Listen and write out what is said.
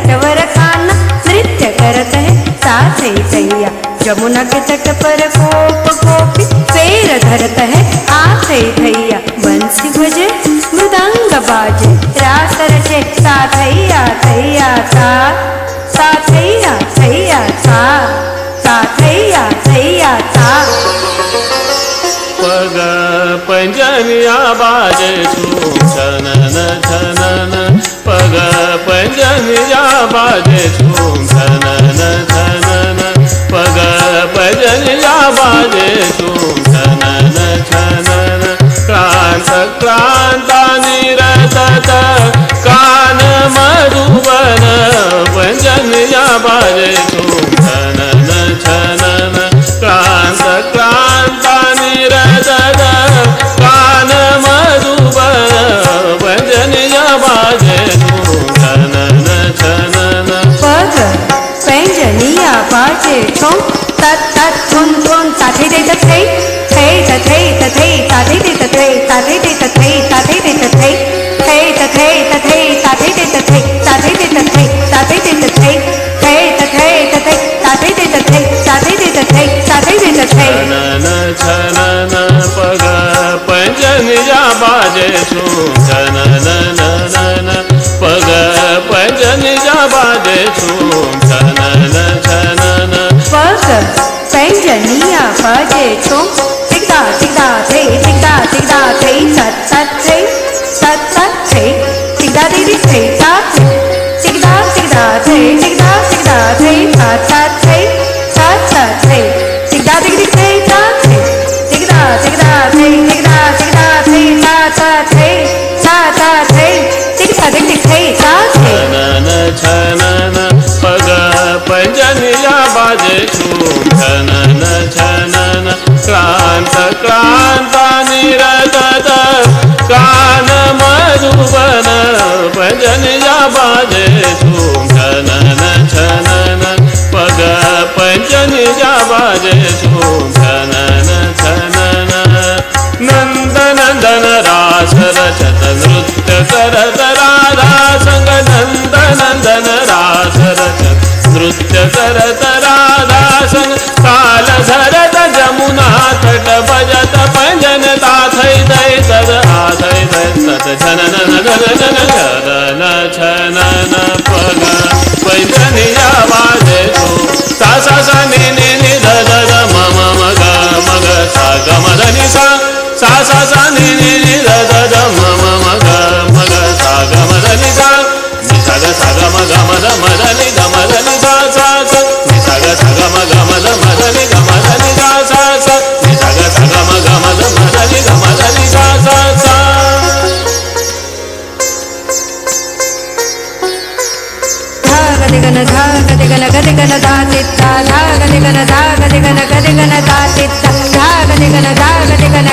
नटवर खाना नृत्य करत है साथ ही थैया। जमुना के तट पर गोप गोपी पैर धरत है हाथ ही थैया। बंसी बजे मृदंग बाजे रास रचे साथैया थैया था साथैया थैया था साथैया थैया था। पग पंजनिया बाजे झूम छनन छनन पग पंजनिया बाजे झूम छनन छनन पग पंजनिया बाजे झूम छनन छनन। क्रांत क्रांता निरतत कान मधुबन पंजनिया बाजे झूम छनन छनन। क्रांत क्रांता निरतत कान मधुबन पंजनिया बाजे झूम छनन छनन। पग पंजनिया बाजे झूम तत तत धुन धुन ताथे दे तथे थे तथे तथे ताथे दे तथे ताथे दे तथे ताथे दे तथे थे तथे तथे ताथे दे तथे ताथे दे तथे ताथे दे तथे थे तथे तथे ताथे दे तथे ताथे दे तथे ताथे दे तथे। छनन छनन पग पंजनिया बाजे झूम छनन छनन पग पंजनिया बाजे झूम छनन छनन। पग पंजनिया बाजे झूम टिकदा टिकदा थे टिकदा टिकदा थे सत सत थे सत सत थे टिकदा दीदी थे साथ टिकदा टिकदा थे टिकदा टिकदा थे सात सात थे सात सात थे टिकदा दीदी थे साथ टिकदा टिकदा थे टिकदा टिकदा थे सात सात थे सात सात थे टिकदा दीदी थे साथ। छनन छनन पग पंजनिया बाजे झूम छनन छनन। क्रांत क्रांता निरतत कान मधुबन पंजनिया बाजे झूम छनन छनन पग पंजनिया बाजे झूम छनन छनन। नंद नंदन रास रचत नृत्य करत राधा संग नंद नंदन रास रचत नृत्य करत राधा संग ताल धरत जमुना तट बजत पंजन ताथै दै तद आथै दै तद छनन छनन छनन छनन पग पंजनिया बाजे झूम सा सा सा नि नि नि ध ध ध म म म ग म ग सा ग म ध नि सा सा सा सा नि नि नि ध ध ध म म म ग म ग सा ग म ध नि सा नि सा ग म ग म ध म ध नि ग म ध नि सा सा सा नि सा ग म ग म ध म ध नि ग म ध नि सा सा सा नि सा ग म ग म ध म ध नि ग म ध नि सा सा सा। गदिगन धा गदिगन गदिगन धा तित्ता धा गदिगन धा गदिगन गदिगन धा तित्ता धा गदिगन धा गदिगन